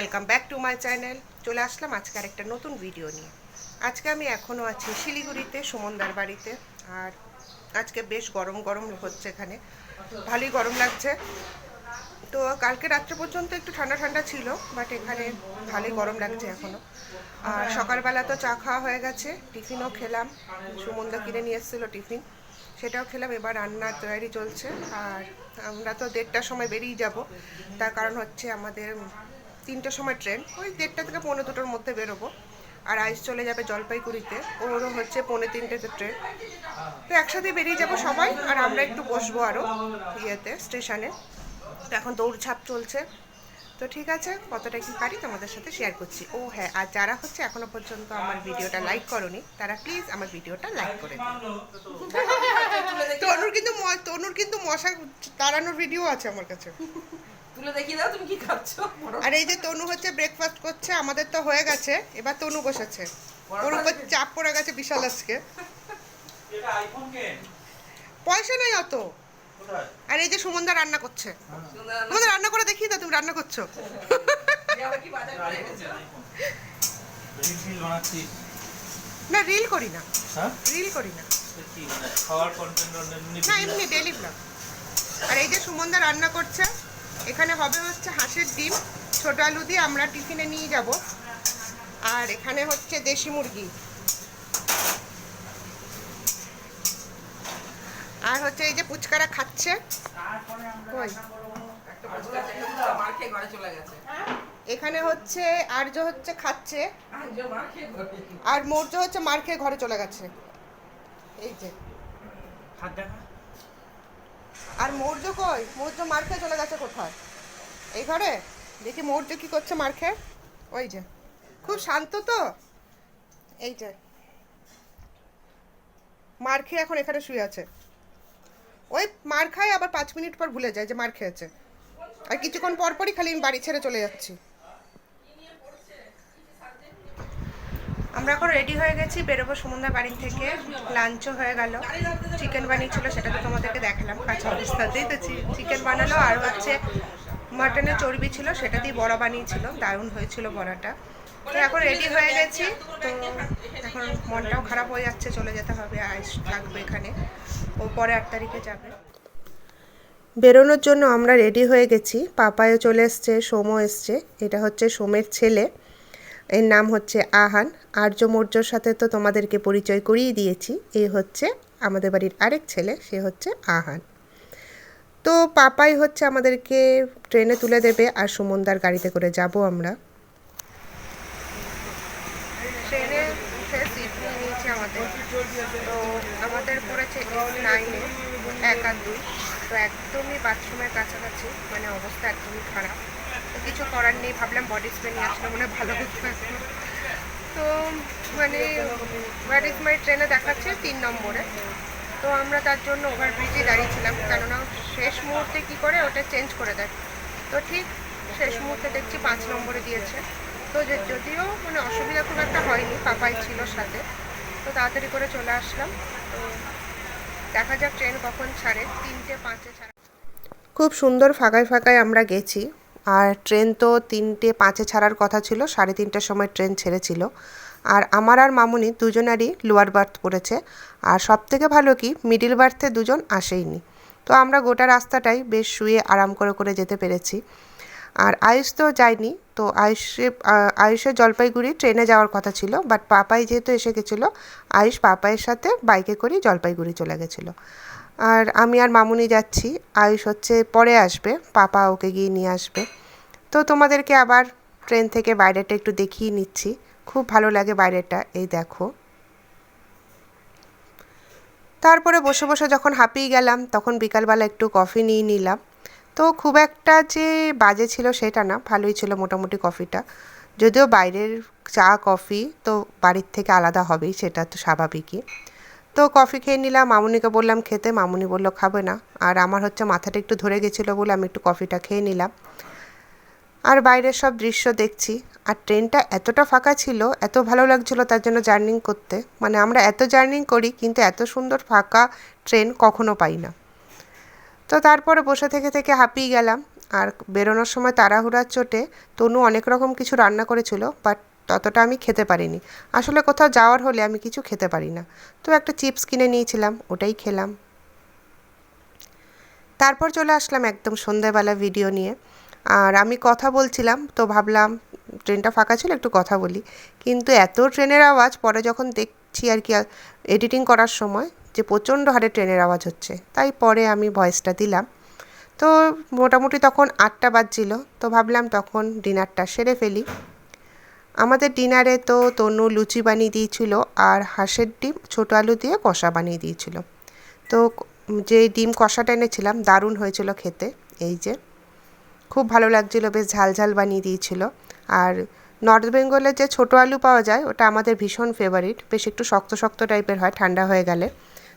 Welcome back to my channel. চলে আসলাম আজকে আরেকটা নতুন ভিডিও নিয়ে। আজকে আমি এখনও আছি শিলিগুড়িতে, সুমনদার বাড়িতে। আর আজকে বেশ গরম গরম হচ্ছে, এখানে ভালোই গরম লাগছে। তো কালকে রাত্রে পর্যন্ত একটু ঠান্ডা ঠান্ডা ছিল, বাট এখানে ভালোই গরম লাগছে এখনও। আর সকালবেলা তো চা খাওয়া হয়ে গেছে, টিফিনও খেলাম। সুমনদা কিনে নিয়ে এসেছিলো টিফিন, সেটাও খেলাম। এবার রান্নার তৈরি চলছে। আর আমরা তো 1:30টার সময় বেরিয়ে যাব, তার কারণ হচ্ছে আমাদের 3টের সময় ট্রেন, ওই 1:30 থেকে 1:45-2টোর মধ্যে বেরোবো। আর আইস চলে যাবে জলপাইগুড়িতে, ওরও হচ্ছে 2:45-তে ট্রেন। তো একসাথে বেরিয়ে যাব সবাই, আর আমরা একটু বসবো আরও ইয়েতে, স্টেশনে। তো এখন দৌড়ঝাঁপ চলছে। তো ঠিক আছে, কতটা কি পারি তোমাদের সাথে শেয়ার করছি। ও হ্যাঁ, আর যারা হচ্ছে এখনো পর্যন্ত আমার ভিডিওটা লাইক করোনি, তারা প্লিজ আমার ভিডিওটা লাইক করে দিও। তনুর কিন্তু মশা তাড়ানোর ভিডিও আছে আমার কাছে। তুলে দেখিয়ে দাও তুমি কি খাচ্ছো। আর এই যে তনু হচ্ছে ব্রেকফাস্ট করছে, আমাদের তো হয়ে গেছে, এবার তনু বসেছে। ওর উপর চাপ পড়ে গেছে বিশাল আজকে। পয়সা নেই অত। আর এই যে সুমনদা রান্না করছে, তোমাদের রান্না করে দেখিয়ে দাও, তুমি রান্না করছো। না রিল করি না, রিল করি না, না এমনি ডেলি ব্লগ। আর এই যে সুমনদা রান্না করছে, এখানে হবে হচ্ছে হাঁসের ডিম ছোট আলু দিয়ে, আমরা টিফিনে নিয়ে যাব। আর এখানে হচ্ছে দেশি মুরগি, আর হচ্ছে এই যে পুচকারা খাচ্ছে। কই এখানে হচ্ছে আর্য হচ্ছে খাচ্ছে, আর মৌর্য হচ্ছে মার খেয়ে ঘরে চলে গেছে। এই যে আর মৌর্য কই, মৌর্য মার খেয়ে চলে গেছে কোথায়? এই ঘরে। দেখি মৌর্য কি করছে মার খেয়ে। ওই যে খুব শান্ত তো, এই যে মার খেয়ে এখন এখানে শুয়ে আছে। ওই মার খায়, আবার 5 মিনিট পর ভুলে যায় যে মার খেয়েছে। আর কিছুক্ষণ পর পরই খালি আমি বাড়ি ছেড়ে চলে যাচ্ছি। আমরা এখন রেডি হয়ে গেছি, বেরোবো সুমনদার বাড়ি থেকে। লাঞ্চও হয়ে গেল, চিকেন বানিয়েছিল, সেটা তো তোমাদেরকে দেখালাম কাঁচা অবস্থাতেই। তো চিকেন বানালো, আর হচ্ছে মাটনের চর্বি ছিল, সেটা দিয়ে বড়া বানিয়েছিল, দারুণ হয়েছিল বড়াটা। তো এখন রেডি হয়ে গেছি। তো এখন মনটাও খারাপ হয়ে যাচ্ছে, চলে যেতে হবে, আইস থাকবে এখানে, ও পরে 8 তারিখে যাবে। বেরোনোর জন্য আমরা রেডি হয়ে গেছি, পাপায়ও চলে এসছে, সোমও এসছে। এটা হচ্ছে সোমের ছেলে, এর নাম হচ্ছে আহান। আর্য মৌর্যর সাথে তো তোমাদেরকে পরিচয় করিয়ে দিয়েছি। এই হচ্ছে আমাদের বাড়ির আরেক ছেলে, সে হচ্ছে আহান। তো পাপাই হচ্ছে আমাদেরকে ট্রেনে তুলে দেবে, আর সুমনদার গাড়িতে করে যাব আমরা। ট্রেনে উঠে সিট নিয়ে নিয়েছি আমাদের। তো আমাদের পড়েছে S9-এ 1 আর 2। তো একদমই বাথরুমের কাছাকাছি, মানে অবস্থা একদমই খারাপ। তো কিছু করার নেই, ভাবলাম বডি স্প্রে নিয়ে আসলে মনে ভালো হতো। তো মানে হোয়ার ইজ মাই ট্রেনে দেখাচ্ছে 3 নম্বরে। তো আমরা তার জন্য ওভারব্রিজে দাঁড়িয়েছিলাম, কেননা শেষ মুহূর্তে কি করে ওটা চেঞ্জ করে দেয়। তো ঠিক শেষ মুহূর্তে দেখছি 5 নম্বরে দিয়েছে। তো যদিও মানে অসুবিধা খুব একটা হয়নি, পাপাই ছিল সাথে। তো তাড়াতাড়ি করে চলে আসলাম। তো দেখা যাক ট্রেন কখন ছাড়ে, 3:05-এ ছাড়ে। খুব সুন্দর ফাঁকায় ফাঁকায় আমরা গেছি। আর ট্রেন তো 3:05-এ ছাড়ার কথা ছিল, 3:30টার সময় ট্রেন ছেড়েছিল। আর আমার আর মামুনি দুজনারই লোয়ার বার্থ পড়েছে। আর সবথেকে ভালো কি, মিডিল বার্থে দুজন আসেইনি। তো আমরা গোটা রাস্তাটাই বেশ শুয়ে আরাম করে করে যেতে পেরেছি। আর আয়ুষ তো যায়নি। তো আয়ুষের জলপাইগুড়ি ট্রেনে যাওয়ার কথা ছিল, বাট পাপাই যেহেতু এসে গেছিলো, আয়ুষ পাপাইয়ের সাথে বাইকে করেই জলপাইগুড়ি চলে গেছিলো। আর আমি আর মামুনি যাচ্ছি, আয়ুষ হচ্ছে পরে আসবে, পাপা ওকে গিয়ে নিয়ে আসবে। তো তোমাদেরকে আবার ট্রেন থেকে বাইরেটা একটু দেখিয়ে নিচ্ছি, খুব ভালো লাগে বাইরেটা, এই দেখো। তারপরে বসে বসে যখন হাঁপিয়ে গেলাম, তখন বিকালবেলা একটু কফি নিয়ে নিলাম। তো খুব একটা যে বাজে ছিল সেটা না, ভালোই ছিল মোটামুটি কফিটা। যদিও বাইরের চা কফি তো বাড়ির থেকে আলাদা হবেই, সেটা তো স্বাভাবিকই। তো কফি খেয়ে নিলাম, মামুনিকে বললাম খেতে, মামুনি বললো খাবে না। আর আমার হচ্ছে মাথাটা একটু ধরে গেছিলো বলে আমি একটু কফিটা খেয়ে নিলাম। আর বাইরের সব দৃশ্য দেখছি। আর ট্রেনটা এতটা ফাঁকা ছিল, এত ভালো লাগছিলো তার জন্য জার্নিং করতে। মানে আমরা এত জার্নিং করি, কিন্তু এত সুন্দর ফাঁকা ট্রেন কখনো পাই না। তো তারপরে বসে থেকে থেকে হাঁপিয়ে গেলাম। আর বেরোনোর সময় তাড়াহুড়ার চোটে তনু অনেক রকম কিছু রান্না করেছিল, বাট ততটা আমি খেতে পারিনি। আসলে কোথাও যাওয়ার হলে আমি কিছু খেতে পারি না। তো একটা চিপস কিনে নিয়েছিলাম, ওটাই খেলাম। তারপর চলে আসলাম একদম সন্ধ্যাবেলা ভিডিও নিয়ে। আর আমি কথা বলছিলাম, তো ভাবলাম ট্রেনটা ফাঁকা ছিল, একটু কথা বলি। কিন্তু এত ট্রেনের আওয়াজ, পরে যখন দেখছি আর কি এডিটিং করার সময়, যে প্রচণ্ড হারে ট্রেনের আওয়াজ হচ্ছে, তাই পরে আমি ভয়েসটা দিলাম। তো মোটামুটি তখন 8টা বাজছিল, তো ভাবলাম তখন ডিনারটা সেরে ফেলি। আমাদের ডিনারে তো তনু লুচি বানিয়ে দিয়েছিল, আর হাঁসের ডিম ছোটো আলু দিয়ে কষা বানিয়ে দিয়েছিল। তো যে ডিম কষাটা এনেছিলাম দারুণ হয়েছিল খেতে। এই যে খুব ভালো লাগছিল, বেশ ঝাল ঝাল বানিয়ে দিয়েছিল। আর নর্থ বেঙ্গলের যে ছোটো আলু পাওয়া যায়, ওটা আমাদের ভীষণ ফেভারিট, বেশ একটু শক্ত শক্ত টাইপের হয় ঠান্ডা হয়ে গেলে।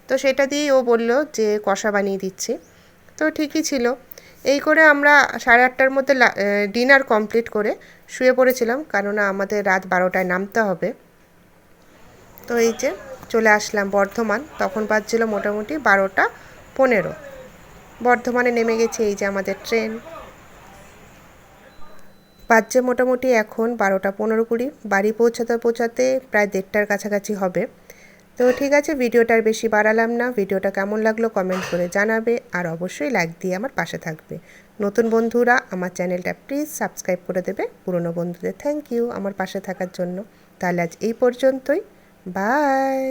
তো সেটা দিয়েই ও বলল যে কষা বানিয়ে দিচ্ছি। তো ঠিকই ছিল। এই করে আমরা 8:30টার মধ্যে ডিনার কমপ্লিট করে শুয়ে পড়েছিলাম, কেননা আমাদের রাত 12টায় নামতে হবে। তো এই যে চলে আসলাম বর্ধমান, তখন বাজছিল মোটামুটি 12টা 15। বর্ধমানে নেমে গেছে, এই যে আমাদের ট্রেন। বাজছে মোটামুটি এখন 12টা 15-20, বাড়ি পৌঁছাতে পৌঁছাতে প্রায় 1:30টার কাছাকাছি হবে। তো ঠিক আছে, ভিডিওটা আর বেশি বাড়ালাম না। ভিডিওটা কেমন লাগলো কমেন্ট করে জানাবে, আর অবশ্যই লাইক দিয়ে আমার পাশে থাকবে। নতুন বন্ধুরা আমার চ্যানেলটা প্লিজ সাবস্ক্রাইব করে দেবে। পুরনো বন্ধুদের থ্যাংক ইউ আমার পাশে থাকার জন্য। তাহলে আজ এই পর্যন্তই। বাই।